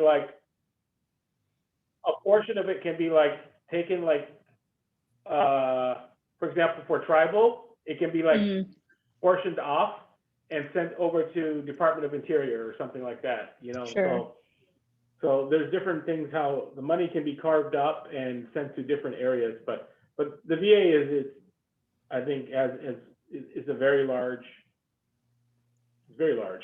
like a portion of it can be like taken like for example for tribal, it can be like portioned off and sent over to Department of Interior or something like that, you know. Sure. So there's different things how the money can be carved up and sent to different areas, but the VA is I think as is a very large, it's very large.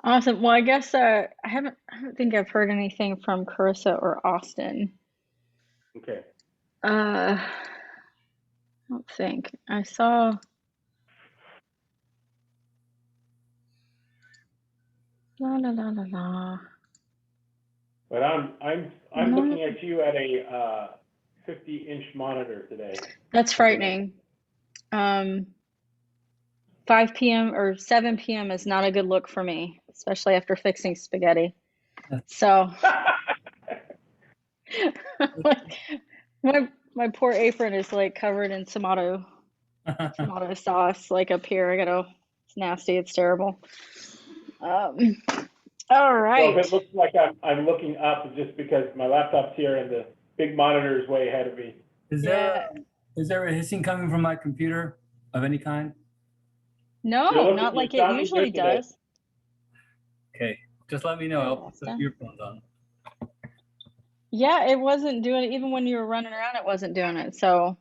Awesome. Well, I guess I don't think I've heard anything from Carissa or Austin. Okay. I don't think I saw. La la la la la. But I'm looking at you at a 50-inch monitor today. That's frightening. 5 p.m. or 7 p.m. is not a good look for me, especially after fixing spaghetti. So my poor apron is like covered in tomato sauce. Like up here, it's nasty. It's terrible. All right. So if it looks like I'm looking up, it's just because my laptop's here and the big monitor is way ahead of me. Is there a hissing coming from my computer of any kind? No, not like it usually does. Okay, just let me know. I'll put the earphones on. Yeah, it wasn't doing it. Even when you were running around, it wasn't doing it. So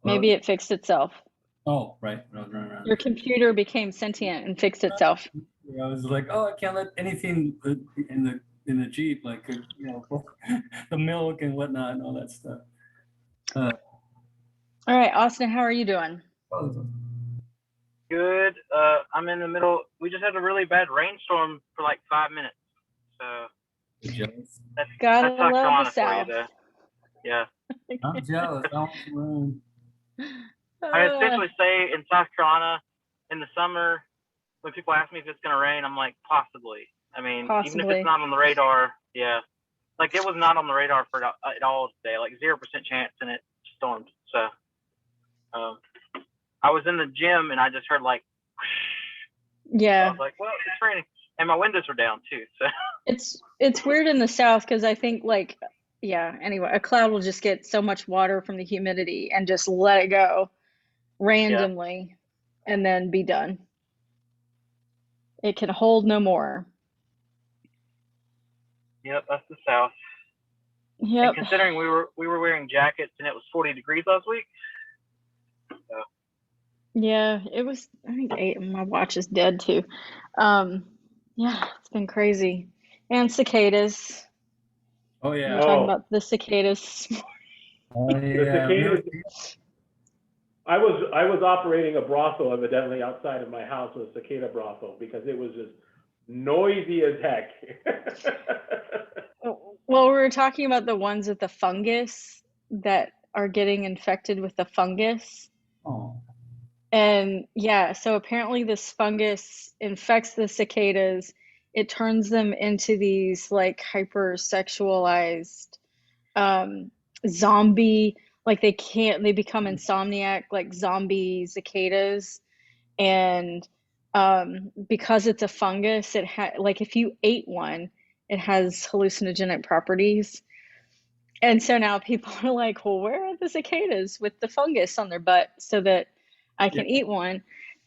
maybe it fixed itself. Oh, right. When I was running around. Your computer became sentient and fixed itself. I was like, oh, I can't let anything in the Jeep, like, you know, the milk and whatnot and all that stuff. All right, Austin, how are you doing? Good. I'm in the middle. We just had a really bad rainstorm for like 5 minutes. So that's gotta South love Carolina the South. for you, yeah. I'm jealous. I want some rain. I essentially say in South Carolina in the summer, when people ask me if it's gonna rain, I'm like possibly. I mean, even if it's not on the radar, yeah. Like it was not on the radar for at all today. Like 0% chance, and it stormed. So, I was in the gym and I just heard like. Yeah. So I was like, well, it's raining, and my windows were down too. So. It's weird in the South because I think like anyway, a cloud will just get so much water from the humidity and just let it go randomly and then be done. It can hold no more. Yep, that's the South. Yep. And considering we were wearing jackets and it was 40 degrees last week. So. Yeah, it was. I think my watch is dead too. Yeah, it's been crazy. And cicadas. Oh yeah. We're talking about the cicadas. The cicadas. I was operating a brothel evidently outside of my house with a cicada brothel because it was just noisy as heck. Well, we were talking about the ones with the fungus that are getting infected with the fungus. Oh. And yeah, so apparently this fungus infects the cicadas. It turns them into these like hypersexualized zombie, like they become insomniac, like zombie cicadas. And because it's a fungus, like if you ate one, it has hallucinogenic properties. And so now people are like, well, where are the cicadas with the fungus on their butt so that I can eat one?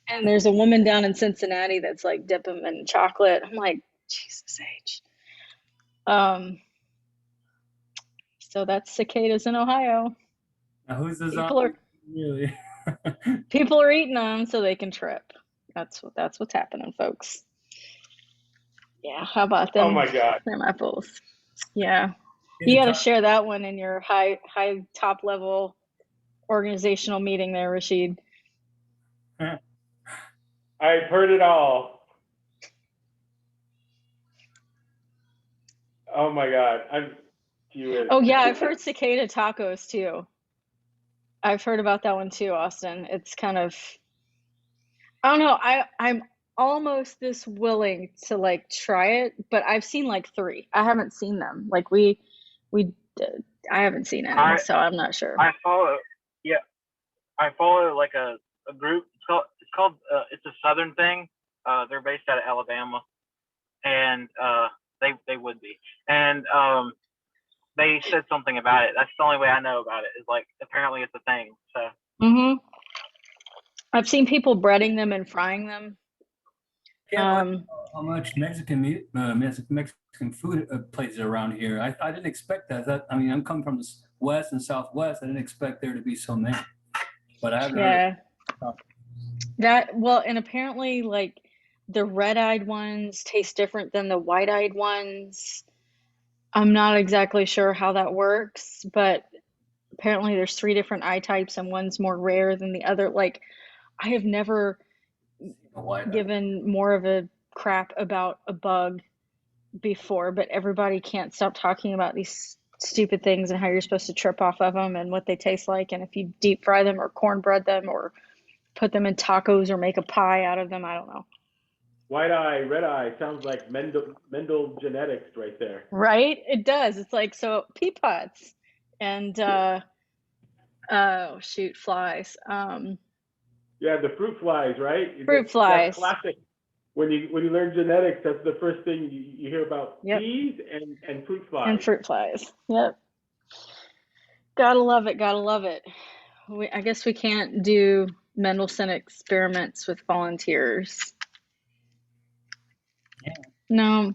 And there's a woman down in Cincinnati that's like dipping them in chocolate. I'm like, Jesus H. So that's cicadas in Ohio. Now who's the zombie? Really? People are eating them so they can trip. That's what's happening, folks. Yeah, how about them? Oh my God. Them apples. Yeah. You got to share that one in your high top level organizational meeting there, Rashid. I've heard it all. Oh my God. Oh yeah, I've heard cicada tacos too. I've heard about that one too, Austin. It's kind of, I don't know. I'm almost this willing to like try it, but I've seen like 3. I haven't seen them. Like I haven't seen any, so I'm not sure. I follow like a group. It's a Southern thing. They're based out of Alabama. and they would be, and they said something about it. That's the only way I know about it. Is like apparently it's a thing. So. Mm-hmm. I've seen people breading them and frying them. Can't believe how much Mexican Mexican food places around here. I didn't expect that. I mean, I'm coming from the west and southwest. I didn't expect there to be so many, but I haven't heard of that. Well, and apparently, like the red-eyed ones taste different than the white-eyed ones. I'm not exactly sure how that works, but apparently there's 3 different eye types and one's more rare than the other. Like, I have never given more of a crap about a bug before, but everybody can't stop talking about these stupid things and how you're supposed to trip off of them and what they taste like, and if you deep fry them or cornbread them or put them in tacos or make a pie out of them. I don't know. White eye, red eye sounds like Mendel genetics right there. Right? It does. It's like, so pea pods and oh shoot, flies. Yeah, the fruit flies, right? Fruit flies. That's classic. When you learn genetics, that's the first thing you hear about. Yep. Bees and fruit flies. And fruit flies. Yep. Gotta love it. Gotta love it. I guess we can't do Mendelssohn experiments with volunteers. Yeah. No,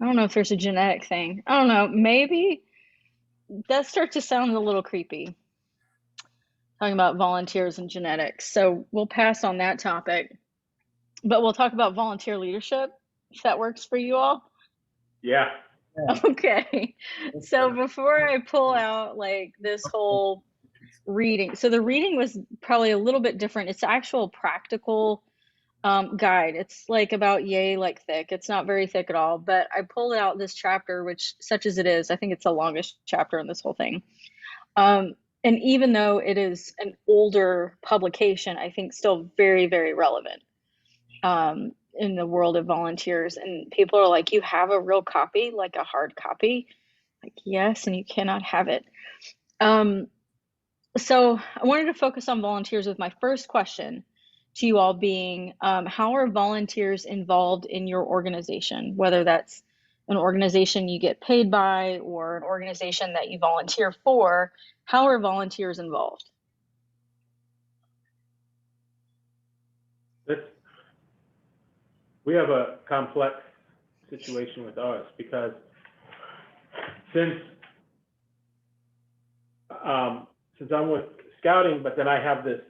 I don't know if there's a genetic thing. I don't know. Maybe that starts to sound a little creepy, talking about volunteers and genetics. So we'll pass on that topic, but we'll talk about volunteer leadership, if that works for you all. Yeah. Okay. So before I pull out like this whole reading, so the reading was probably a little bit different. It's actual practical guide. It's like about yay like thick. It's not very thick at all, but I pulled out this chapter, which, such as it is, I think it's the longest chapter in this whole thing. And even though it is an older publication, I think still very, very relevant in the world of volunteers. And people are like, you have a real copy, like a hard copy? Like, yes, and you cannot have it. So I wanted to focus on volunteers with my first question to you all being, how are volunteers involved in your organization, whether that's an organization you get paid by or an organization that you volunteer for? How are volunteers involved? We have a complex situation with us because since I'm with Scouting, but then I have this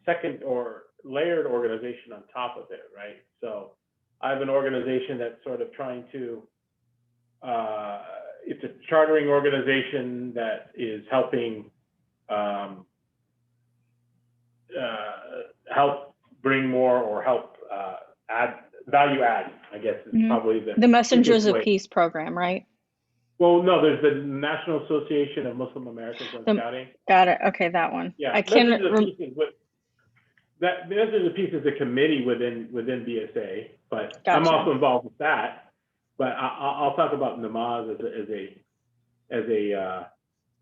second or layered organization on top of it, right? So I have an organization that's sort of trying to, it's a chartering organization that is helping help bring more or help value add, I guess is probably the Messengers of Peace program, right? Well, no, there's the National Association of Muslim Americans on Scouting. Got it. Okay, that one. Yeah, I can't. Messengers of Peace is a committee within BSA, but Gotcha. I'm also involved with that. But I'll talk about Namaz as a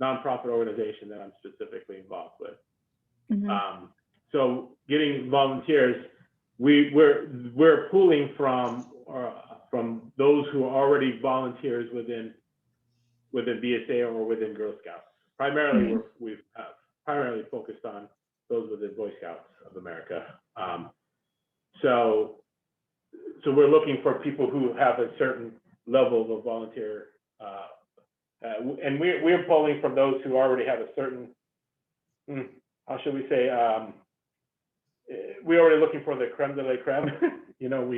nonprofit organization that I'm specifically involved with. Mm-hmm. So getting volunteers, we're pooling from those who are already volunteers within BSA or within Girl Scouts. Primarily, we've primarily focused on those within Boy Scouts of America. So we're looking for people who have a certain level of volunteer, and we're pulling from those who already have a certain, how should we say, we're already looking for the creme de la creme. You know,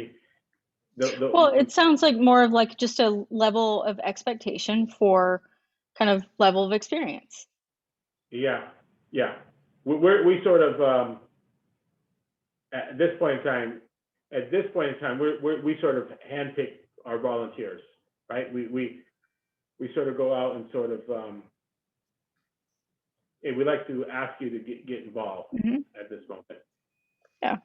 well, it sounds like more of like just a level of expectation for kind of level of experience. Yeah. We sort of at this point in time, we sort of handpick our volunteers, right? We sort of go out and sort of hey, we'd like to ask you to get involved at this moment. Yeah.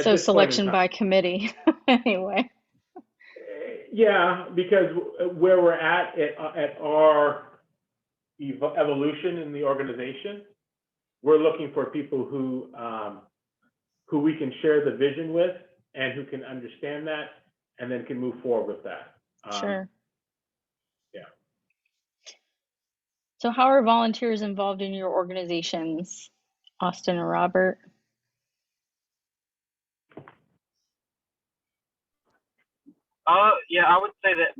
So selection by committee, anyway. Yeah, because where we're at our evolution in the organization, we're looking for people who who we can share the vision with and who can understand that and then can move forward with that. Sure. Yeah. So how are volunteers involved in your organizations, Austin and Robert? Yeah, I would say that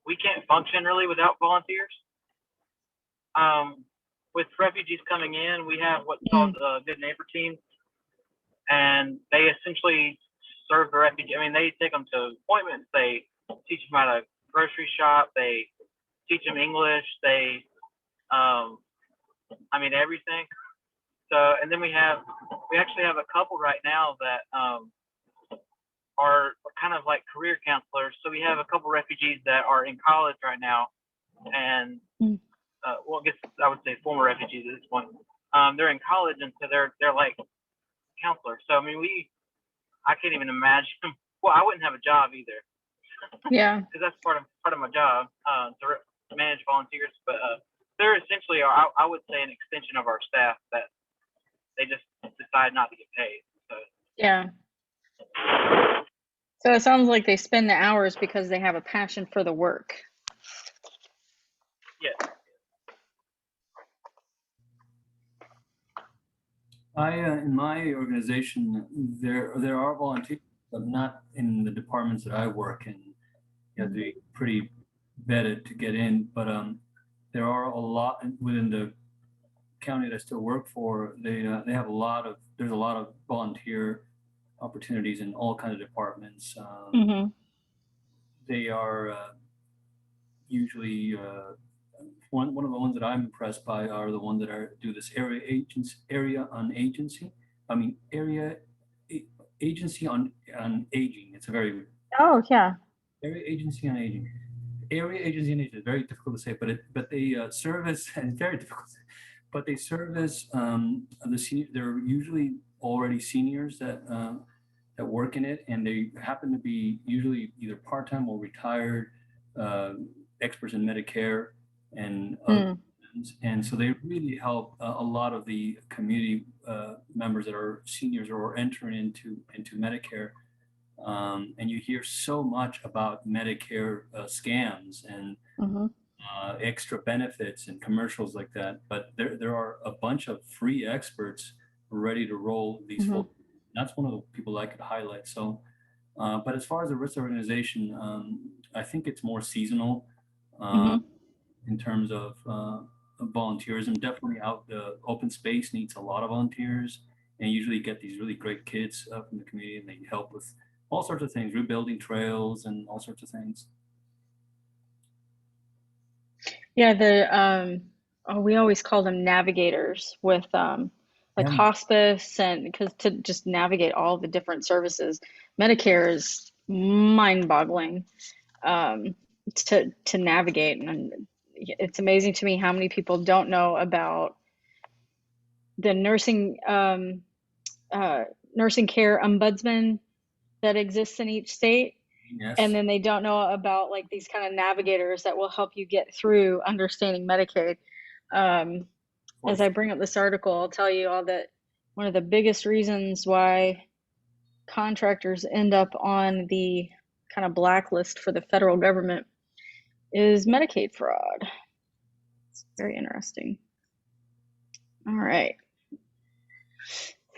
we can't function really without volunteers. With refugees coming in, we have what's called Good Neighbor Teams, and they essentially serve the refugee. They take them to appointments, they teach them how to grocery shop, they teach them English, they, everything. So, and then we actually have a couple right now that are kind of like career counselors. So we have a couple refugees that are in college right now, and well, I guess I would say former refugees at this point. They're in college, and so they're like counselors. So I can't even imagine. Well, I wouldn't have a job either. Yeah. Because that's part of my job to manage volunteers. But they're essentially, I would say, an extension of our staff that they just decide not to get paid. So. Yeah. So it sounds like they spend the hours because they have a passion for the work. Yeah. In my organization, there are volunteers, but not in the departments that I work in. You have to be pretty vetted to get in, but there are a lot within the county that I still work for. They have there's a lot of volunteer opportunities in all kinds of departments. They are usually one of the ones that I'm impressed by are the ones that do this area agency on aging. It's a very area agency on aging. Area agency on aging is very difficult to say, but they service and it's very difficult to say, but they service they're usually already seniors that work in it, and they happen to be usually either part-time or retired experts in Medicare and other things. And so they really help a lot of the community members that are seniors or entering into Medicare. And you hear so much about Medicare scams and extra benefits and commercials like that. But there are a bunch of free experts ready to roll these folks. That's one of the people I could highlight. So, but as far as the risk organization, I think it's more seasonal in terms of volunteerism. Definitely out the open space needs a lot of volunteers, and usually get these really great kids from the community, and they help with all sorts of things, rebuilding trails and all sorts of things. Yeah, we always call them navigators with hospice, and because to just navigate all the different services. Medicare is mind-boggling to navigate, and it's amazing to me how many people don't know about the nursing care ombudsman that exists in each state. Yes. And then they don't know about like these kind of navigators that will help you get through understanding Medicaid. As I bring up this article, I'll tell you all that one of the biggest reasons why contractors end up on the kind of blacklist for the federal government is Medicaid fraud. It's very interesting. All right.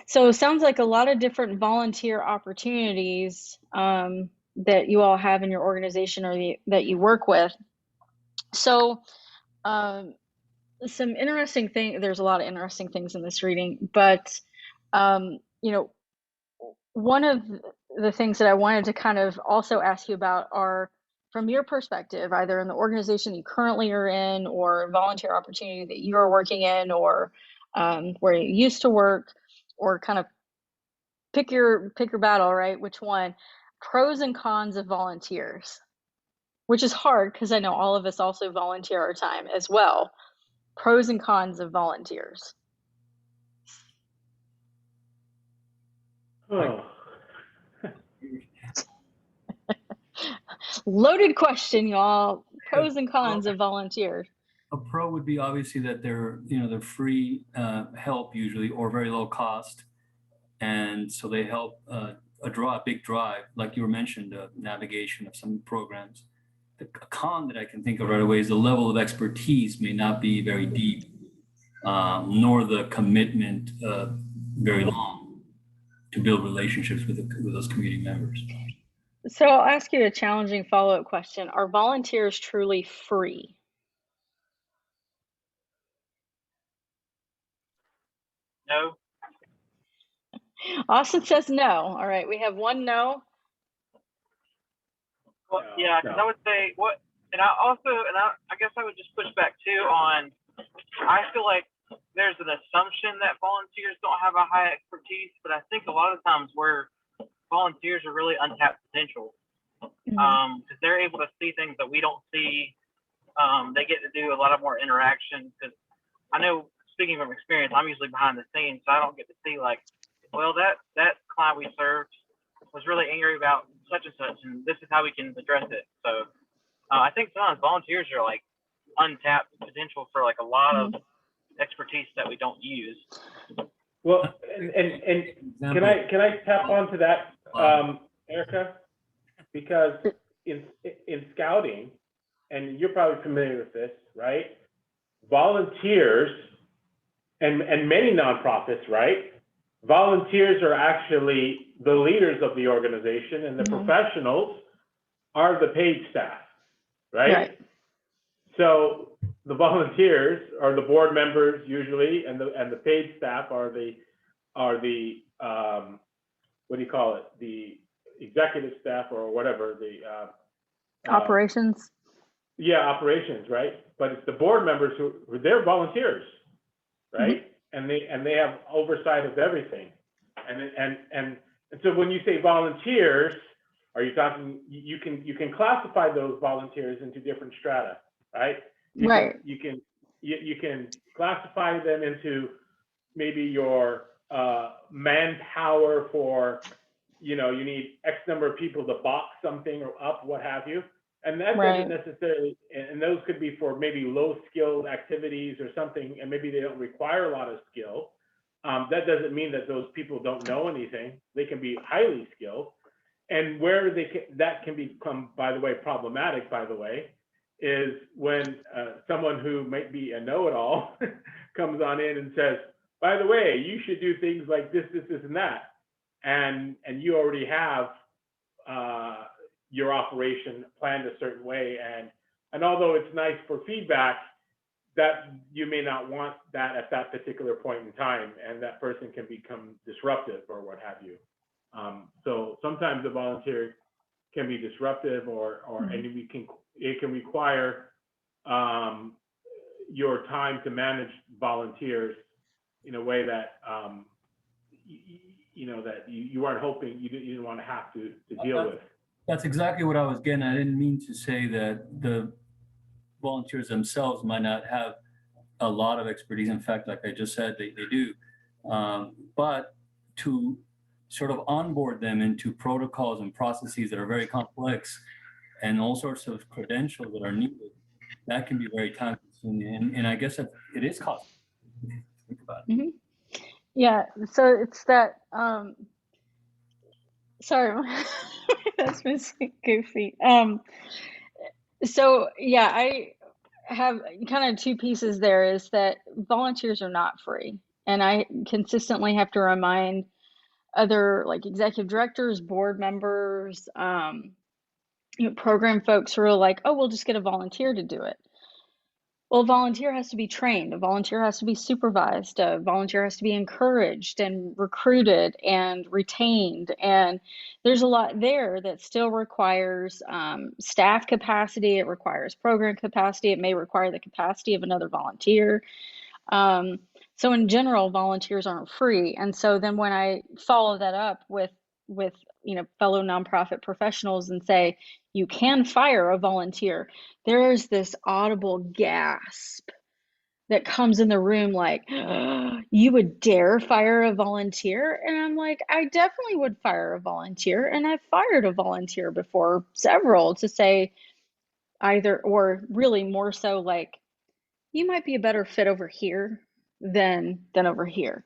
So it sounds like a lot of different volunteer opportunities that you all have in your organization or that you work with. So some interesting thing, there's a lot of interesting things in this reading, but one of the things that I wanted to kind of also ask you about are, from your perspective, either in the organization you currently are in or volunteer opportunity that you are working in, or where you used to work, or kind of pick your battle, right? Which one? Pros and cons of volunteers, which is hard because I know all of us also volunteer our time as well. Pros and cons of volunteers. Oh. Loaded question, y'all. Pros and cons of volunteers. A pro would be obviously that they're free help usually, or very low cost. And so they help a big drive, like you mentioned, navigation of some programs. The con that I can think of right away is the level of expertise may not be very deep, nor the commitment very long to build relationships with those community members. So I'll ask you a challenging follow-up question. Are volunteers truly free? No. Austin says no. All right, we have one no. Well, yeah, because I would say I guess I would just push back too on. I feel like there's an assumption that volunteers don't have a high expertise, but I think a lot of times where volunteers are really untapped potential, because they're able to see things that we don't see. They get to do a lot of more interaction, because I know, speaking from experience, I'm usually behind the scenes, so I don't get to see like, well, that client we served was really angry about such and such, and this is how we can address it. So I think sometimes volunteers are like untapped potential for like a lot of expertise that we don't use. Well, and can I tap onto that, Erica? Because in scouting, and you're probably familiar with this, right? Volunteers and many nonprofits, right? Volunteers are actually the leaders of the organization, and the professionals are the paid staff, right? So the volunteers are the board members usually, and the paid staff are the what do you call it? The executive staff or whatever, the operations. Yeah, operations, right? But it's the board members who they're volunteers, right? And they have oversight of everything. And so when you say volunteers, are you talking? You can classify those volunteers into different strata, right? You can classify them into maybe your manpower for, you need X number of people to box something or up, what have you. And that doesn't necessarily, and those could be for maybe low skilled activities or something, and maybe they don't require a lot of skill. That doesn't mean that those people don't know anything. They can be highly skilled. And where that can become, by the way, problematic, by the way, is when someone who might be a know-it-all comes on in and says, by the way, you should do things like this, and that. And you already have your operation planned a certain way. And although it's nice for feedback, that you may not want that at that particular point in time, and that person can become disruptive or what have you. So sometimes the volunteer can be disruptive, and it can require your time to manage volunteers in a way that that you weren't hoping, you didn't want to have to deal with. That's exactly what I was getting. I didn't mean to say that the volunteers themselves might not have a lot of expertise. In fact, like I just said, they do. But to sort of onboard them into protocols and processes that are very complex and all sorts of credentials that are needed, that can be very time consuming. And I guess that it is costly. Think about it. Yeah, so it's that, sorry, that's been goofy. So yeah, I have kind of two pieces there, is that volunteers are not free. And I consistently have to remind other like executive directors, board members, program folks who are like, oh, we'll just get a volunteer to do it. Well, a volunteer has to be trained, a volunteer has to be supervised, a volunteer has to be encouraged and recruited and retained. And there's a lot there that still requires staff capacity, it requires program capacity, it may require the capacity of another volunteer. So in general, volunteers aren't free. And so then when I follow that up with fellow nonprofit professionals and say, you can fire a volunteer, there's this audible gasp that comes in the room like, oh, you would dare fire a volunteer? And I'm like, I definitely would fire a volunteer. And I've fired a volunteer before, several, to say either, or really more so like, you might be a better fit over here than over here.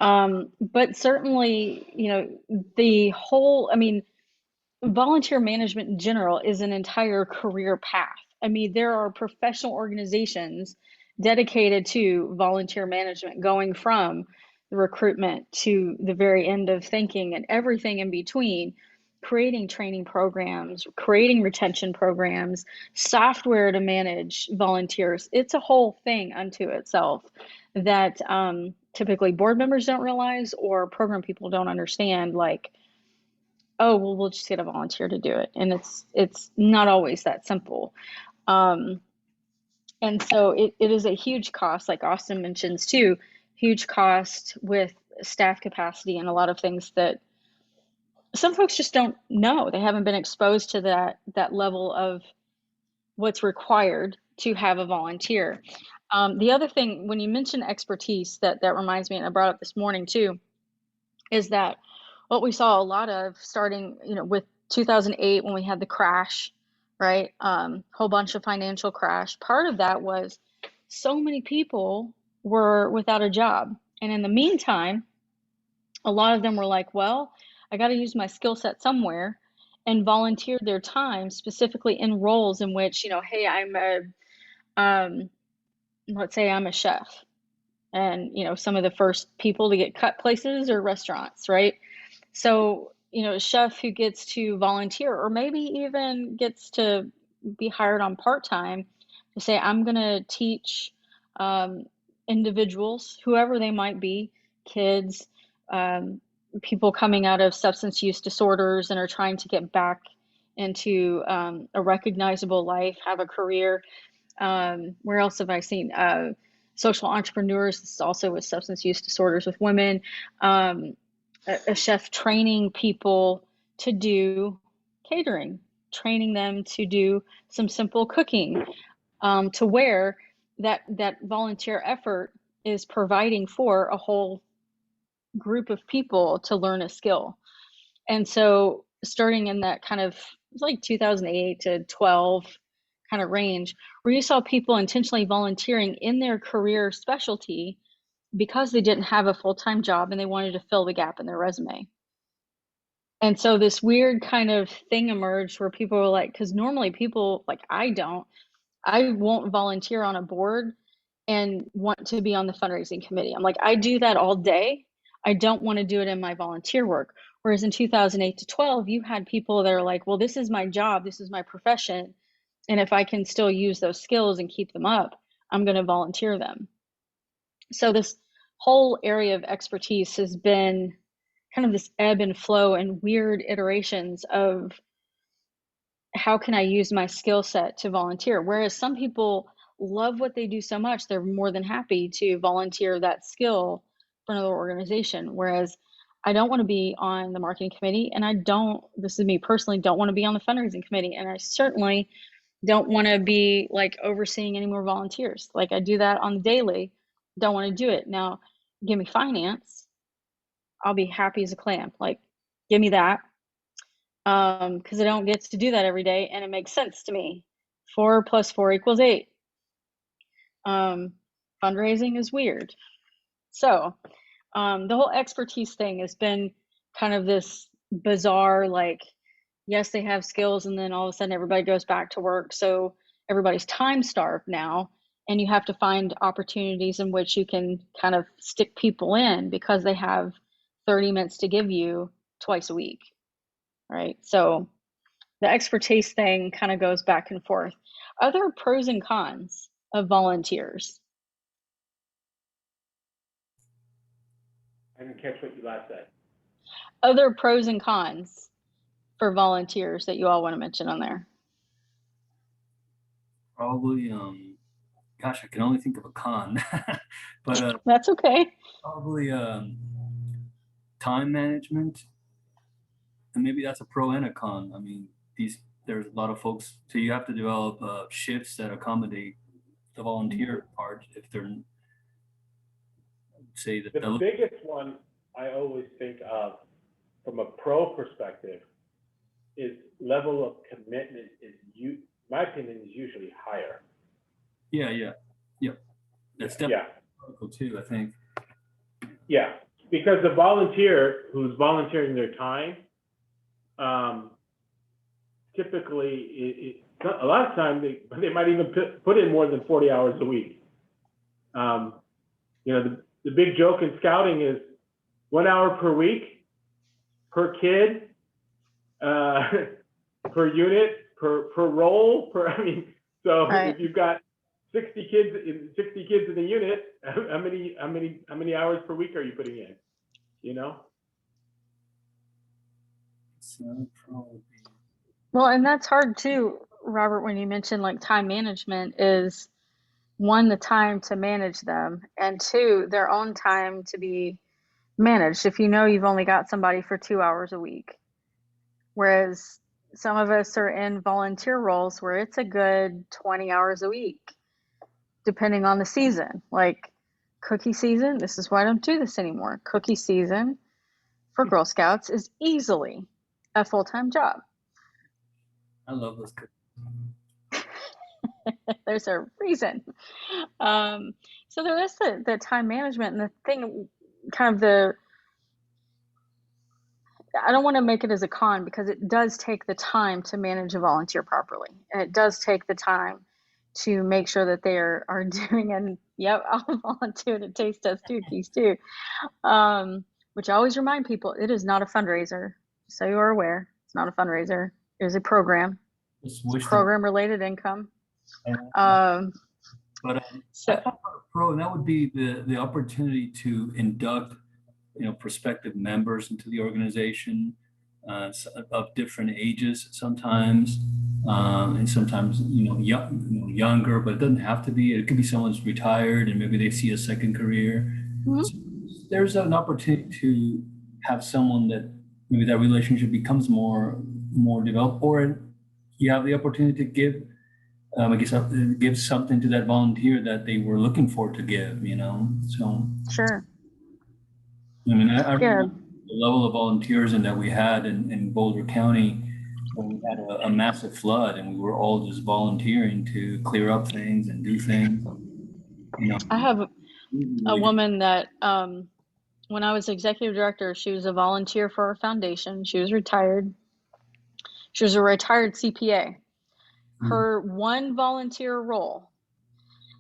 But certainly, you know, the whole, I mean, volunteer management in general is an entire career path. I mean, there are professional organizations dedicated to volunteer management, going from the recruitment to the very end of thinking and everything in between, creating training programs, creating retention programs, software to manage volunteers. It's a whole thing unto itself that typically board members don't realize, or program people don't understand. Like, oh, well, we'll just get a volunteer to do it. And it's not always that simple. Um, and so it is a huge cost, like Austin mentions too, huge cost with staff capacity and a lot of things that some folks just don't know. They haven't been exposed to that level of what's required to have a volunteer. The other thing, when you mention expertise, that reminds me, and I brought up this morning too, is that what we saw a lot of starting, you know, with 2008 when we had the crash, right? Whole bunch of financial crash. Part of that was so many people were without a job. And in the meantime, a lot of them were like, well, I got to use my skill set somewhere, and volunteered their time specifically in roles in which, you know, hey, let's say I'm a chef, and, you know, some of the first people to get cut places are restaurants, right? So, you know, a chef who gets to volunteer, or maybe even gets to be hired on part-time, to say, I'm going to teach individuals, whoever they might be, kids, people coming out of substance use disorders and are trying to get back into a recognizable life, have a career. Where else have I seen? Social entrepreneurs. This is also with substance use disorders with women. A chef training people to do catering, training them to do some simple cooking, to where that volunteer effort is providing for a whole group of people to learn a skill. And so starting in that kind of, it was like 2008 to 12 kind of range, where you saw people intentionally volunteering in their career specialty because they didn't have a full-time job and they wanted to fill the gap in their resume. And so this weird kind of thing emerged where people were like, because normally people, like, I won't volunteer on a board and want to be on the fundraising committee. I'm like, I do that all day. I don't want to do it in my volunteer work. Whereas in 2008 to 12, you had people that are like, well, this is my job, this is my profession. And if I can still use those skills and keep them up, I'm going to volunteer them. So this whole area of expertise has been kind of this ebb and flow and weird iterations of how can I use my skill set to volunteer? Whereas some people love what they do so much, they're more than happy to volunteer that skill for another organization. Whereas I don't want to be on the marketing committee, and this is me personally, don't want to be on the fundraising committee. And I certainly don't want to be like overseeing any more volunteers. Like, I do that on the daily, don't want to do it. Now, give me finance, I'll be happy as a clam. Like, give me that. Because I don't get to do that every day, and it makes sense to me. 4 + 4 = 8. Fundraising is weird. So the whole expertise thing has been kind of this bizarre, like, yes, they have skills, and then all of a sudden everybody goes back to work. So everybody's time starved now, and you have to find opportunities in which you can kind of stick people in because they have 30 minutes to give you twice a week, right? So the expertise thing kind of goes back and forth. Are there pros and cons of volunteers? I didn't catch what you last said. Other pros and cons for volunteers that you all want to mention on there? Probably, gosh, I can only think of a con, but That's okay. probably time management, and maybe that's a pro and a con. I mean, there's a lot of folks, so you have to develop shifts that accommodate the volunteer part. If they're, say that The biggest one I always think of from a pro perspective is level of commitment my opinion, is usually higher. Yeah. That's definitely critical too, I think. Yeah, because the volunteer who's volunteering their time, typically, a lot of times they might even put in more than 40 hours a week. You know, the big joke in scouting is 1 hour per week, per kid, per unit, per role, I mean, so Right. if you've got 60 kids in a unit, how many hours per week are you putting in? You know? Well, and that's hard too, Robert, when you mention like time management is one, the time to manage them, and two, their own time to be managed. If you know you've only got somebody for 2 hours a week, whereas some of us are in volunteer roles where it's a good 20 hours a week, depending on the season. Like cookie season, this is why I don't do this anymore. Cookie season for Girl Scouts is easily a full-time job. I love those cookies. There's a reason. So there is the time management, and the thing, kind of I don't want to make it as a con, because it does take the time to manage a volunteer properly. And it does take the time to make sure that they are doing, and yep, I'll volunteer to taste test cookies too. Which I always remind people, it is not a fundraiser. So you are aware, it's not a fundraiser. It is a program. It's program related income. But I thought about a pro, and that would be the opportunity to induct, prospective members into the organization of different ages sometimes, and sometimes younger, but it doesn't have to be. It could be someone's retired and maybe they see a second career. Mm-hmm. So there's an opportunity to have someone that maybe that relationship becomes more developed, or you have the opportunity to give. I guess give something to that volunteer that they were looking for to give, so. Sure. I mean, I remember the level of volunteerism that we had in Boulder County when we had a massive flood, and we were all just volunteering to clear up things and do things. I have a woman that, when I was executive director, she was a volunteer for our foundation. She was retired. She was a retired CPA. Her one volunteer role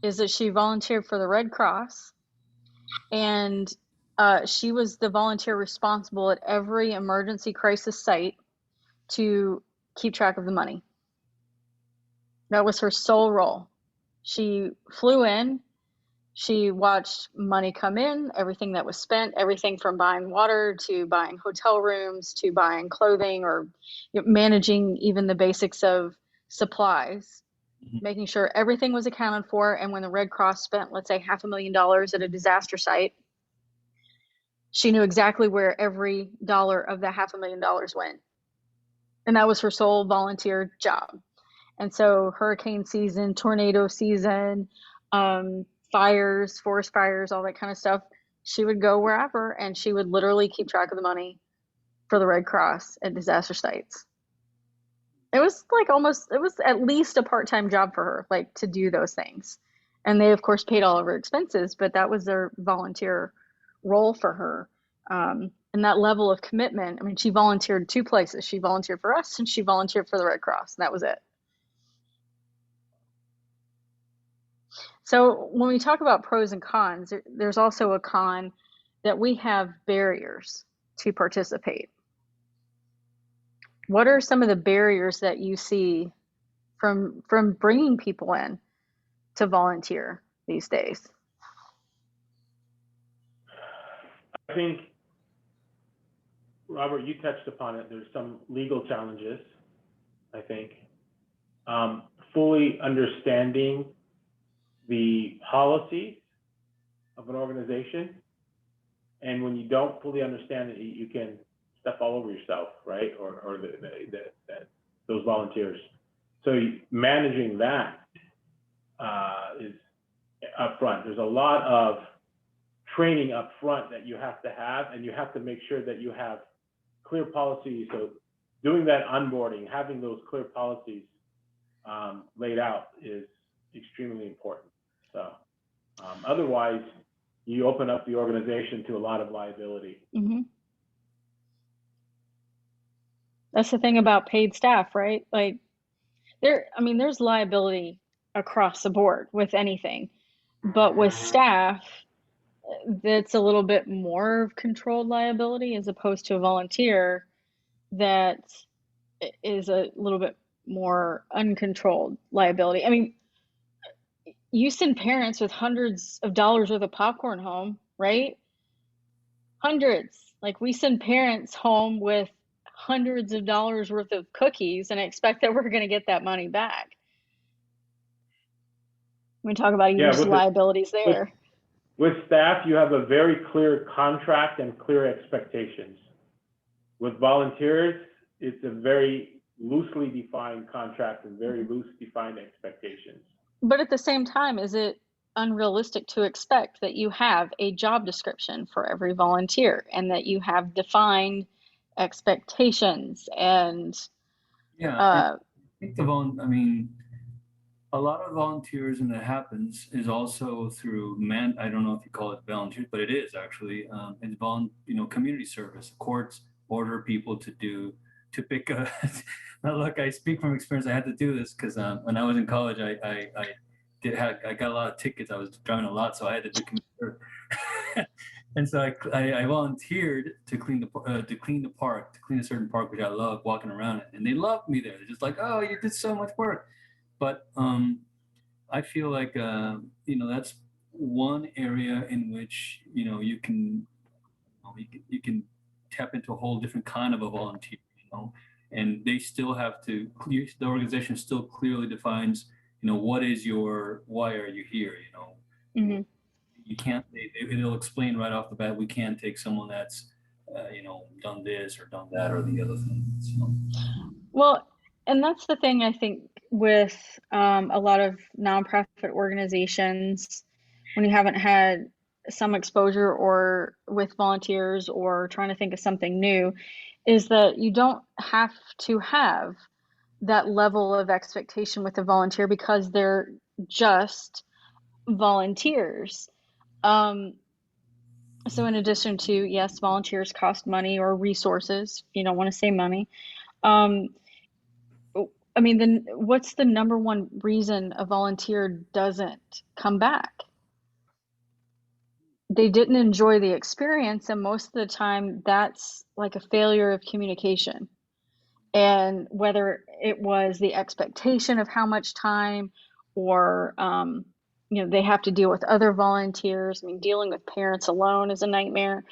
is that she volunteered for the Red Cross, and she was the volunteer responsible at every emergency crisis site to keep track of the money. That was her sole role. She flew in, she watched money come in, everything that was spent, everything from buying water to buying hotel rooms to buying clothing, or managing even the basics of supplies, making sure everything was accounted for. And when the Red Cross spent, let's say, $500,000 at a disaster site, she knew exactly where every dollar of that $500,000 went. And that was her sole volunteer job. And so hurricane season, tornado season, fires, forest fires, all that kind of stuff, she would go wherever, and she would literally keep track of the money for the Red Cross at disaster sites. It was it was at least a part-time job for her, like, to do those things. And they, of course, paid all of her expenses, but that was their volunteer role for her. And that level of commitment, I mean, she volunteered 2 places. She volunteered for us, and she volunteered for the Red Cross, and that was it. So when we talk about pros and cons, there's also a con that we have barriers to participate. What are some of the barriers that you see from bringing people in to volunteer these days? I think, Robert, you touched upon it. There's some legal challenges, I think. Fully understanding the policies of an organization. And when you don't fully understand it, you can step all over yourself, right? Or those volunteers. So managing that is upfront. There's a lot of training upfront that you have to have, and you have to make sure that you have clear policies. So doing that onboarding, having those clear policies laid out is extremely important. So otherwise, you open up the organization to a lot of liability. Mm-hmm. That's the thing about paid staff, right? Like there's liability across the board with anything, but with staff, that's a little bit more controlled liability as opposed to a volunteer that is a little bit more uncontrolled liability. I mean, you send parents with hundreds of dollars worth of popcorn home, right? Hundreds. Like we send parents home with hundreds of dollars worth of cookies and expect that we're going to get that money back. We talk about Yeah, huge liabilities there. With staff, you have a very clear contract and clear expectations. With volunteers, it's a very loosely defined contract and very loose defined expectations. But at the same time, is it unrealistic to expect that you have a job description for every volunteer and that you have defined expectations and I think I mean, a lot of volunteers, and that happens, is also through I don't know if you call it volunteers, but it is actually, it's community service. Courts order people to pick a, now look, I speak from experience. I had to do this because when I was in college, I got a lot of tickets. I was driving a lot, so I had to do community service. And so I volunteered to clean the park, to clean a certain park, which I love walking around it. And they loved me there. They're just like, oh, you did so much work. But I feel like that's one area in which you can tap into a whole different kind of a volunteer, and they still have to. The organization still clearly defines, what is why are you here, mm-hmm. You can't. It'll explain right off the bat. We can't take someone that's done this or done that or the other thing. So. Well, and that's the thing I think with a lot of nonprofit organizations, when you haven't had some exposure or with volunteers or trying to think of something new, is that you don't have to have that level of expectation with a volunteer because they're just volunteers. So in addition to, yes, volunteers cost money or resources, you don't want to say money. I mean, then what's the number one reason a volunteer doesn't come back? They didn't enjoy the experience, and most of the time that's like a failure of communication. And whether it was the expectation of how much time or they have to deal with other volunteers. I mean, dealing with parents alone is a nightmare.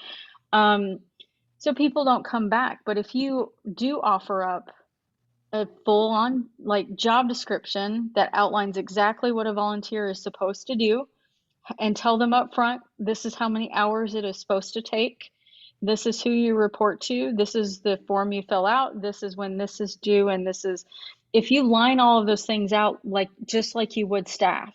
So people don't come back. But if you do offer up a full-on like job description that outlines exactly what a volunteer is supposed to do and tell them up front, this is how many hours it is supposed to take. This is who you report to. This is the form you fill out. This is when this is due. And if you line all of those things out, just like you would staff,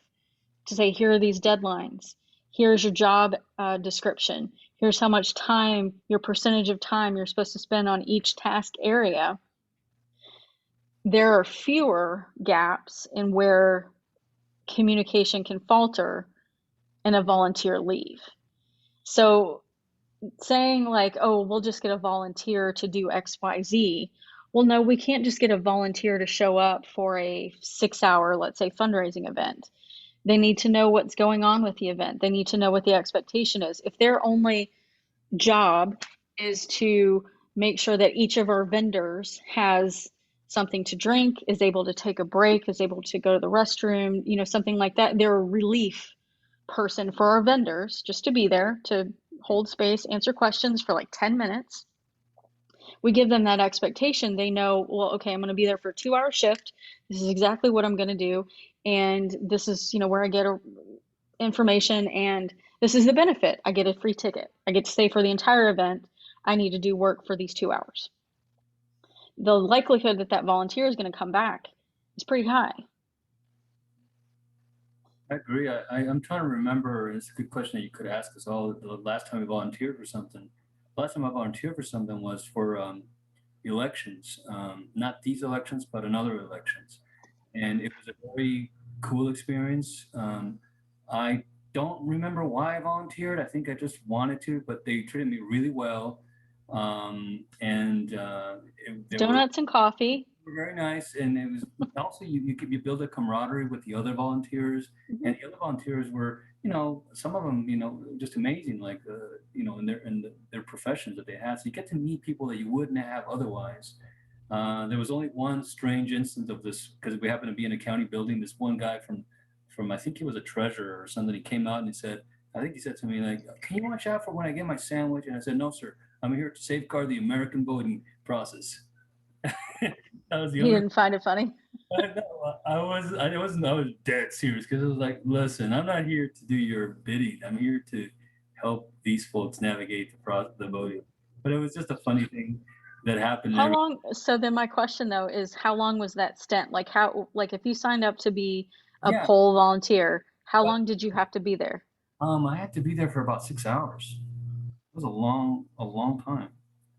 to say, here are these deadlines. Here's your job description. Here's how much time, your percentage of time you're supposed to spend on each task area. There are fewer gaps in where communication can falter and a volunteer leave. So saying like, oh, we'll just get a volunteer to do XYZ. Well, no, we can't just get a volunteer to show up for a 6-hour, let's say, fundraising event. They need to know what's going on with the event. They need to know what the expectation is. If their only job is to make sure that each of our vendors has something to drink, is able to take a break, is able to go to the restroom, something like that, they're a relief person for our vendors, just to be there to hold space, answer questions for like 10 minutes. We give them that expectation. They know, well, okay, I'm going to be there for a 2-hour shift. This is exactly what I'm going to do. And this is, where I get information, and this is the benefit. I get a free ticket. I get to stay for the entire event. I need to do work for these 2 hours. The likelihood that volunteer is going to come back is pretty high. I agree. I'm trying to remember, and it's a good question that you could ask us all, the last time we volunteered for something. Last time I volunteered for something was for elections, not these elections, but another elections. And it was a very cool experience. I don't remember why I volunteered. I think I just wanted to, but they treated me really well. They were Donuts and coffee. very nice, and it was also you build a camaraderie with the other volunteers, Mhm. and the other volunteers were, some of them, just amazing, like their professions that they had. So you get to meet people that you wouldn't have otherwise. There was only one strange instance of this because we happened to be in a county building. This one guy from I think he was a treasurer or something. He came out and he said, I think he said to me like, "Can you watch out for when I get my sandwich?" And I said, "No, sir. I'm here to safeguard the American voting process." That was the He only. didn't find it funny. I was dead serious because it was like, listen, I'm not here to do your bidding. I'm here to help these folks navigate the voting. But it was just a funny thing that happened. How long? So then my question though is, how long was that stint? Like if you signed up to be a Yeah, poll volunteer, how long did you have to be there? I had to be there for about 6 hours. It was a long time.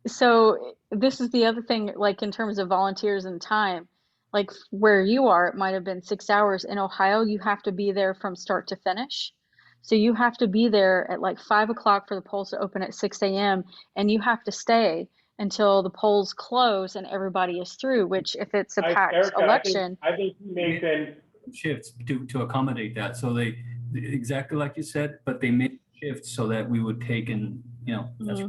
So this is the other thing, like in terms of volunteers and time, like where you are, it might have been 6 hours. In Ohio, you have to be there from start to finish. So you have to be there at like 5 o'clock for the polls to open at 6 a.m. and you have to stay until the polls close and everybody is through, which if it's a packed Erica, election, I think you may send, Shifts to accommodate that. So they exactly like you said, but they made shifts so that we would take and that's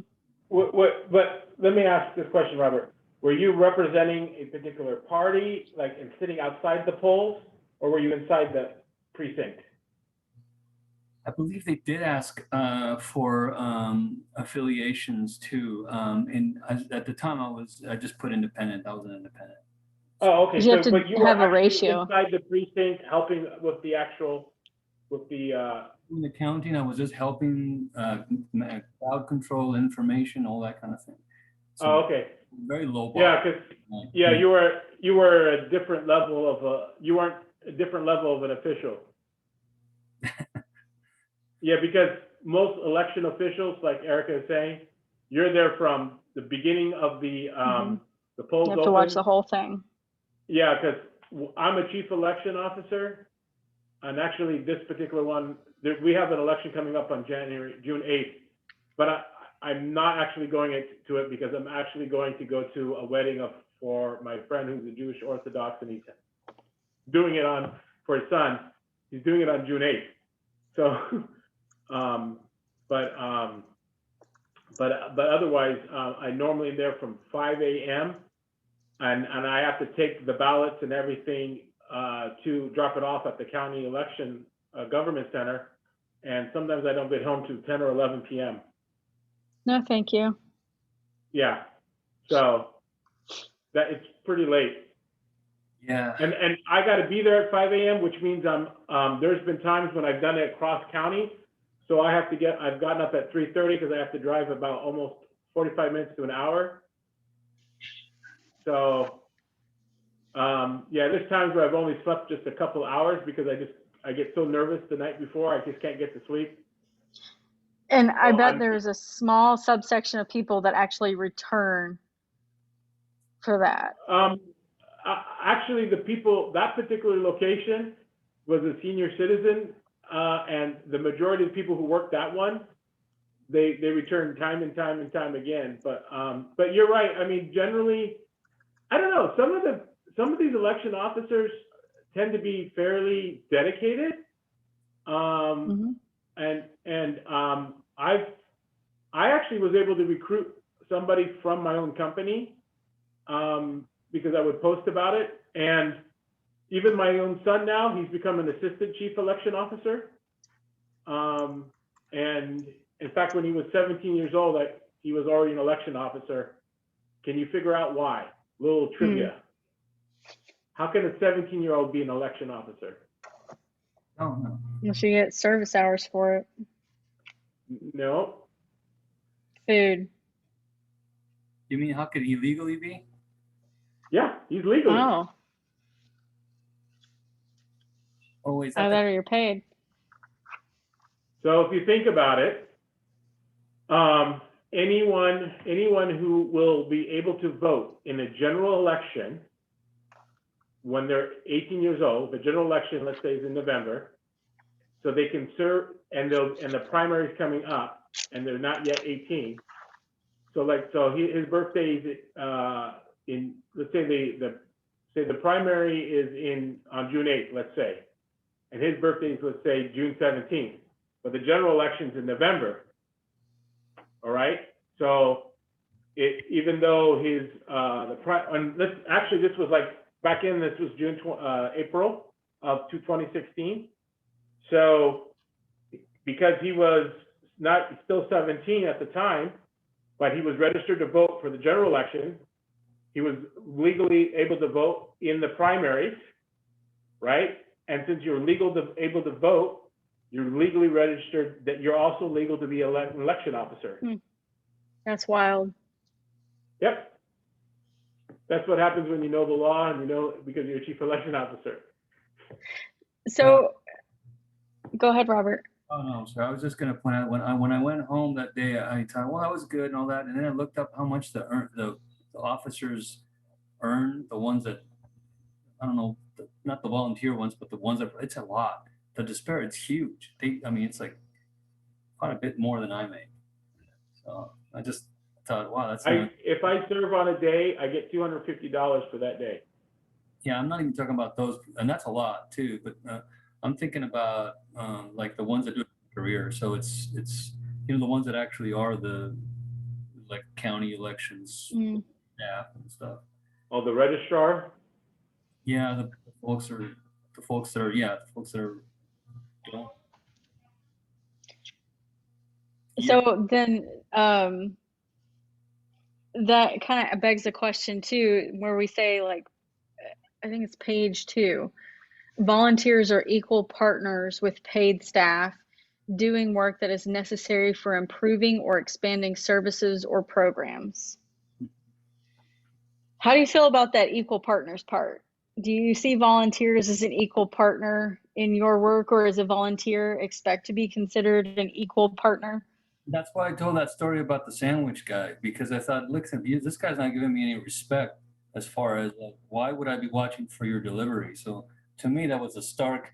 but let me ask this question, Robert. Were you representing a particular party, like, and sitting outside the polls, or were you inside the precinct? I believe they did ask for affiliations too. At the time, I just put independent. I was an independent. Oh, okay. because you have So, to but you were have a actually ratio. inside the precinct helping with the In the counting, I was just helping crowd control information, all that kind of thing. So oh, okay. very low bar. Yeah, because, yeah, you were a different level of you weren't a different level of an official. Yeah, because most election officials, like Erica is saying, you're there from the beginning of the polls You have to watch open. the whole thing. Yeah, because I'm a chief election officer, and actually this particular one, we have an election coming up on June 8th, but I'm not actually going to it because I'm actually going to go to a wedding for my friend who's a Jewish Orthodox, and he's doing it for his son. He's doing it on June 8th. So, but otherwise, I normally am there from 5 a.m. and I have to take the ballots and everything to drop it off at the county election government center, and sometimes I don't get home to 10 or 11 p.m. No, thank you. Yeah, so that it's pretty late. Yeah. And I got to be there at 5 a.m., which means there's been times when I've done it cross county, so I've gotten up at 3:30 because I have to drive about almost 45 minutes to an hour. So yeah, there's times where I've only slept just a couple hours because I get so nervous the night before, I just can't get to sleep. And I bet there's a small subsection of people that actually return for that. Actually, that particular location was a senior citizen, and the majority of the people who worked that one, they return time and time and time again. But you're right. I mean, generally, I don't know. Some of these election officers tend to be fairly dedicated. And I actually was able to recruit somebody from my own company because I would post about it. And even my own son now, he's become an assistant chief election officer. And in fact, when he was 17 years old, he was already an election officer. Can you figure out why? Little trivia. How can a 17-year-old be an election officer? Oh, no. Unless you get service hours for it. No. Food. You mean how could he legally be? Yeah, he's legally. Oh. Oh, is Either that or you're paid. So if you think about it, anyone who will be able to vote in a general election when they're 18 years old, the general election, let's say, is in November, so they can serve, and the primary's coming up, and they're not yet 18. So his birthday is in, let's say the primary is on June 8th, let's say, and his birthday is, let's say, June 17th, but the general election's in November. All right, so even though his this was like back in, this was April of 2016. So because he was still 17 at the time, but he was registered to vote for the general election, he was legally able to vote in the primaries, right? And since you're able to vote, you're legally registered that you're also legal to be an election officer. That's wild. Yep. That's what happens when you know the law, and because you're a chief election officer. So go ahead, Robert. Oh no, sir. I was just going to point out when I went home that day, I thought, well, that was good and all that, and then I looked up how much the officers earn, the ones that, I don't know, not the volunteer ones, but the ones that, it's a lot. The disparity, it's huge. It's like quite a bit more than I make. So I just thought, wow, that's. If I serve on a day, I get $250 for that day. Yeah, I'm not even talking about those, and that's a lot too. But I'm thinking about like the ones that do a career. So it's the ones that actually are the like county elections staff and stuff. Oh, the registrar. Yeah, the folks that are. So then that kind of begs the question too, where we say, like, I think it's page 2, volunteers are equal partners with paid staff doing work that is necessary for improving or expanding services or programs. How do you feel about that equal partners part? Do you see volunteers as an equal partner in your work, or as a volunteer expect to be considered an equal partner? That's why I told that story about the sandwich guy, because I thought, listen, this guy's not giving me any respect as far as like, why would I be watching for your delivery? So to me, that was a stark.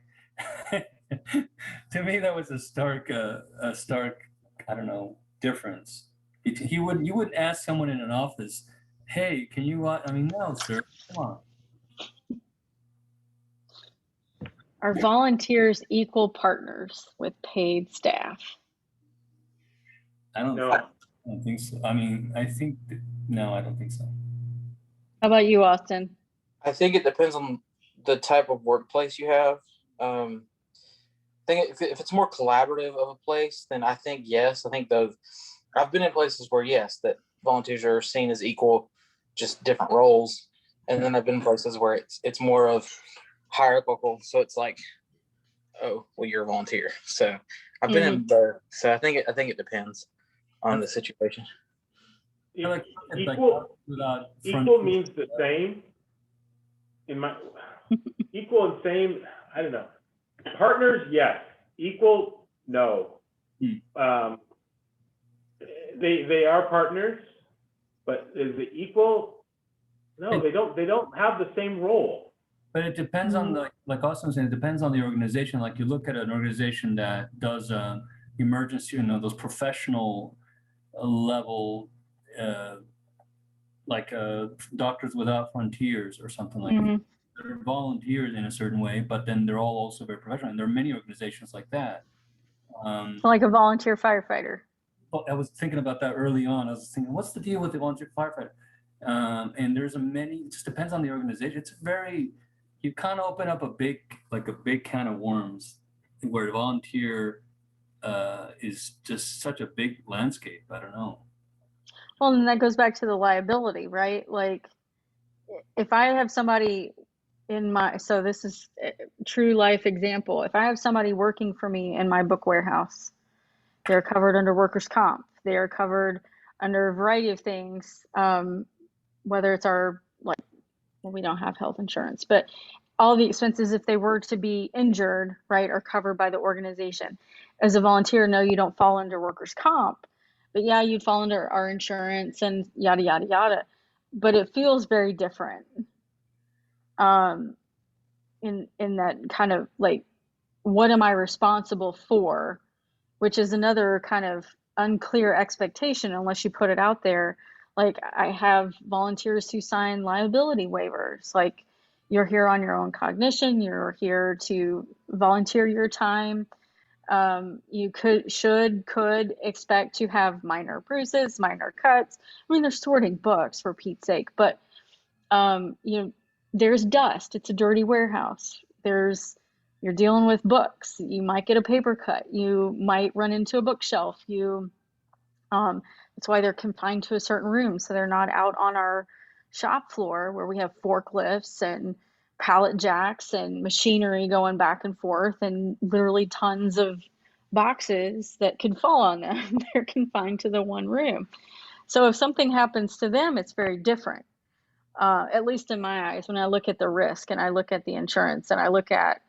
To me, that was a stark, I don't know, difference. You wouldn't ask someone in an office, hey, can you watch? I mean, no, sir, come on. Are volunteers equal partners with paid staff? I don't think so. I mean, no, I don't think so. How about you, Austin? I think it depends on the type of workplace you have. I think if it's more collaborative of a place, then I think yes. I think I've been in places where yes, that volunteers are seen as equal, just different roles, and then I've been in places where it's more of hierarchical. So it's like, oh, well, you're a volunteer. So I've been in both. So I think it depends on the situation. Equal means the same. Equal and same, I don't know. Partners, yes. Equal, no. They are partners, but is it equal? No, they don't have the same role. But it depends on like Austin was saying, it depends on the organization. Like you look at an organization that does emergency, those professional level, like Doctors Without Frontiers or something like that. They're volunteers in a certain way, but then they're all also very professional. And there are many organizations like that. Like a volunteer firefighter. I was thinking about that early on. I was thinking, what's the deal with the volunteer firefighter? And there's it just depends on the organization. It's you kind of open up a big can of worms where volunteer is just such a big landscape. I don't know. Well, and that goes back to the liability, right? Like if I have somebody so this is a true life example. If I have somebody working for me in my book warehouse, they're covered under workers' comp. They are covered under a variety of things, whether it's we don't have health insurance, but all the expenses, if they were to be injured, right, are covered by the organization. As a volunteer, no, you don't fall under workers' comp, but yeah, you'd fall under our insurance and yada, yada, yada. But it feels very different in that kind of like what am I responsible for, which is another kind of unclear expectation unless you put it out there. Like, I have volunteers who sign liability waivers. Like, you're here on your own cognition, you're here to volunteer your time. You could expect to have minor bruises, minor cuts. I mean, they're sorting books, for Pete's sake, but you know, there's dust. It's a dirty warehouse. You're dealing with books. You might get a paper cut. You might run into a bookshelf. That's why they're confined to a certain room, so they're not out on our shop floor where we have forklifts and pallet jacks and machinery going back and forth and literally tons of boxes that could fall on them. They're confined to the one room. So if something happens to them, it's very different. At least in my eyes, when I look at the risk and I look at the insurance and I look at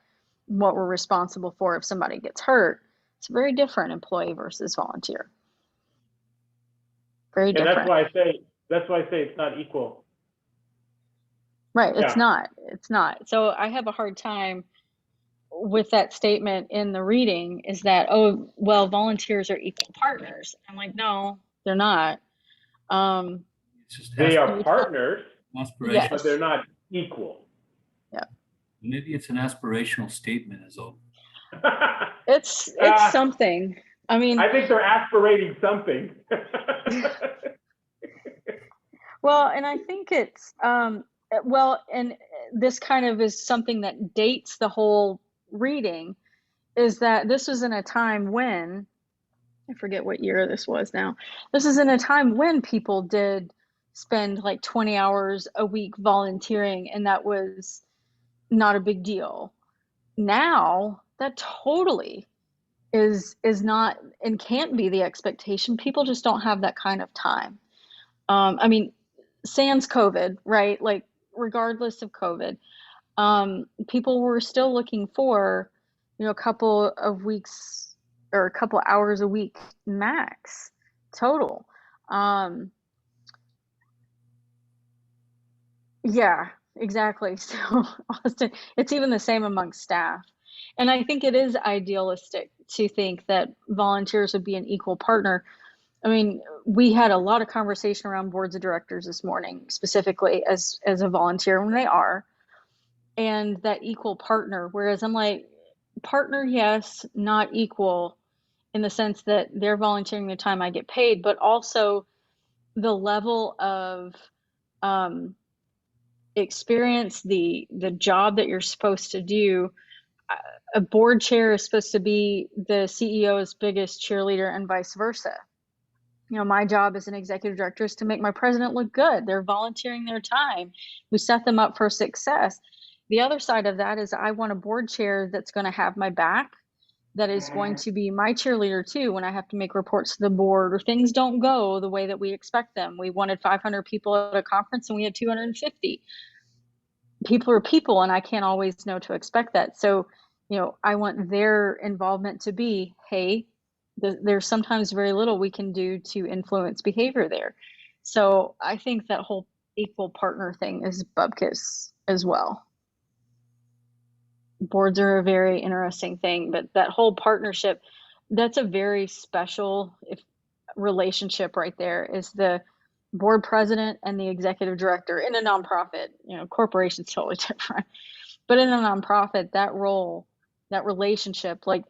what we're responsible for if somebody gets hurt, it's very different, employee versus volunteer. Very And different. that's why I say it's not equal. Right, Yeah. it's not. So I have a hard time with that statement in the reading, is that, oh, well, volunteers are equal partners. I'm like, no, they're not. They are partners, Aspiration. but they're not equal. Yeah. Maybe it's an aspirational statement as well. It's something. I mean, I think they're aspirating something. well, and I think it's well, and this kind of is something that dates the whole reading, is that this was in a time when, I forget what year this was now. This is in a time when people did spend like 20 hours a week volunteering, and that was not a big deal. Now, that totally is not and can't be the expectation. People just don't have that kind of time. I mean, sans COVID, right? Like, regardless of COVID, people were still looking for, a couple of weeks or a couple hours a week max total. Yeah, exactly. So, Austin, it's even the same amongst staff. And I think it is idealistic to think that volunteers would be an equal partner. I mean, we had a lot of conversation around boards of directors this morning, specifically as a volunteer when they are, and that equal partner. Whereas I'm like, partner, yes, not equal in the sense that they're volunteering the time I get paid, but also the level of experience, the job that you're supposed to do. A board chair is supposed to be the CEO's biggest cheerleader and vice versa. My job as an executive director is to make my president look good. They're volunteering their time. We set them up for success. The other side of that is I want a board chair that's going to have my back, that is going to be my cheerleader too when I have to make reports to the board or things don't go the way that we expect them. We wanted 500 people at a conference and we had 250. People are people, and I can't always know to expect that. So, I want their involvement to be, hey, there's sometimes very little we can do to influence behavior there. So I think that whole equal partner thing is bupkis as well. Boards are a very interesting thing, but that whole partnership, that's a very special relationship right there, is the board president and the executive director in a nonprofit. Corporation's totally different, but in a nonprofit, that role, that relationship, like,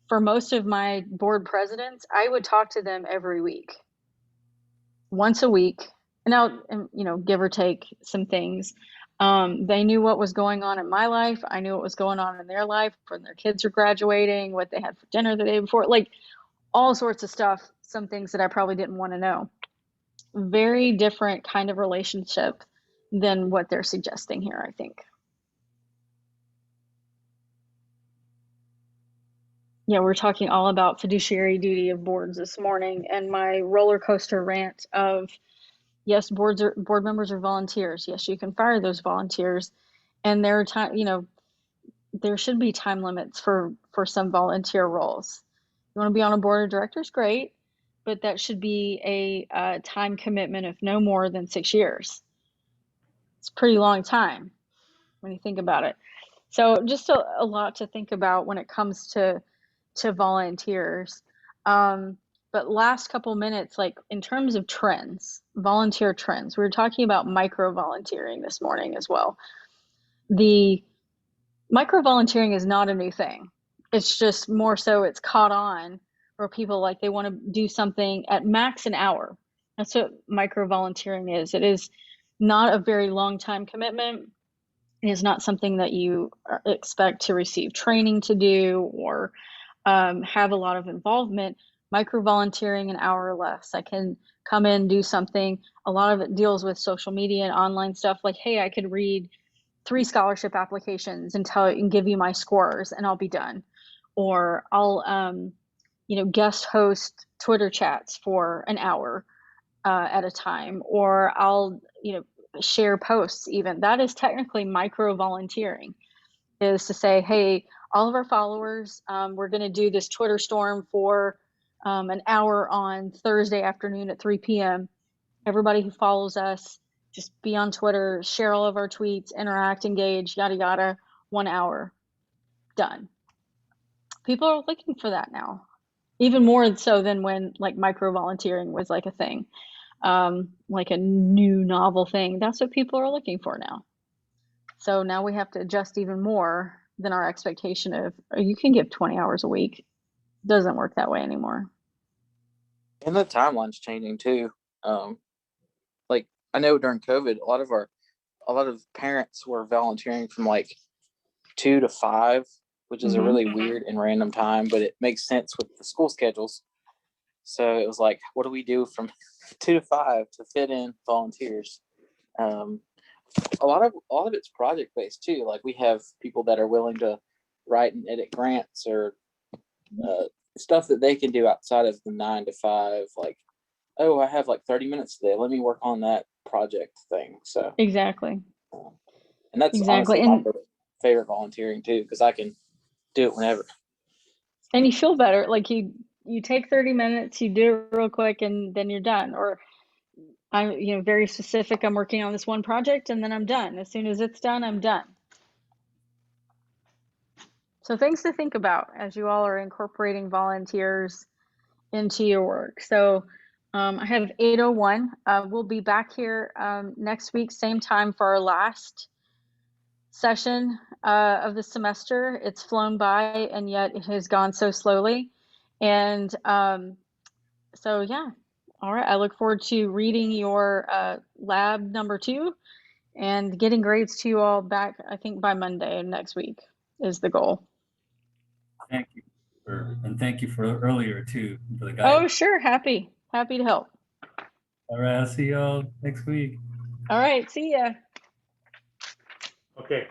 for most of my board presidents, I would talk to them every week, once a week, and give or take some things. They knew what was going on in my life. I knew what was going on in their life, when their kids were graduating, what they had for dinner the day before, like all sorts of stuff, some things that I probably didn't want to know. Very different kind of relationship than what they're suggesting here, I think. Yeah, we're talking all about fiduciary duty of boards this morning, and my roller coaster rant of, yes, board members are volunteers. Yes, you can fire those volunteers, and there are there should be time limits for some volunteer roles. You want to be on a board of directors, great, but that should be a time commitment of no more than 6 years. It's a pretty long time when you think about it. So just a lot to think about when it comes to volunteers. But last couple minutes, like in terms of trends, volunteer trends, we were talking about micro volunteering this morning as well. The micro volunteering is not a new thing. It's just more so it's caught on where people like they want to do something at max an hour. That's what micro volunteering is. It is not a very long time commitment. It is not something that you expect to receive training to do or have a lot of involvement. Micro volunteering an hour or less. I can come in, do something. A lot of it deals with social media and online stuff. Like, hey, I could read 3 scholarship applications and give you my scores, and I'll be done. Or I'll, guest host Twitter chats for an hour at a time. Or I'll, share posts even. That is technically micro volunteering, is to say, hey, all of our followers, we're going to do this Twitter storm for an hour on Thursday afternoon at 3 p.m. Everybody who follows us, just be on Twitter, share all of our tweets, interact, engage, yada, yada, 1 hour, done. People are looking for that now, even more so than when like micro volunteering was like a thing, like a new novel thing. That's what people are looking for now. So now we have to adjust even more than our expectation of, oh, you can give 20 hours a week. It doesn't work that way anymore. And the timeline's changing too. Like I know during COVID, a lot of parents were volunteering from like 2 to 5, which is a really weird and random time, but it makes sense with the school schedules. So it was like, what do we do from 2 to 5 to fit in volunteers? A lot of it's project based too. Like we have people that are willing to write and edit grants or stuff that they can do outside of the 9 to 5. Like, oh, I have like 30 minutes today. Let me work on that project thing. So exactly, and that's exactly, honestly my favorite volunteering too, because I can do it whenever. And you feel better. Like you take 30 minutes, you do it real quick, and then you're done. Or I'm, very specific. I'm working on this one project, and then I'm done. As soon as it's done, I'm done. So things to think about as you all are incorporating volunteers into your work. So I have 8:01. We'll be back here next week, same time for our last session of the semester. It's flown by, and yet it has gone so slowly. And so, yeah. All right. I look forward to reading your lab number 2 and getting grades to you all back, I think, by Monday of next week is the goal. Thank you. Thank you for earlier too, for the Oh, guidance. sure. Happy to help. All right. I'll see y'all next week. All right. See ya. Okay.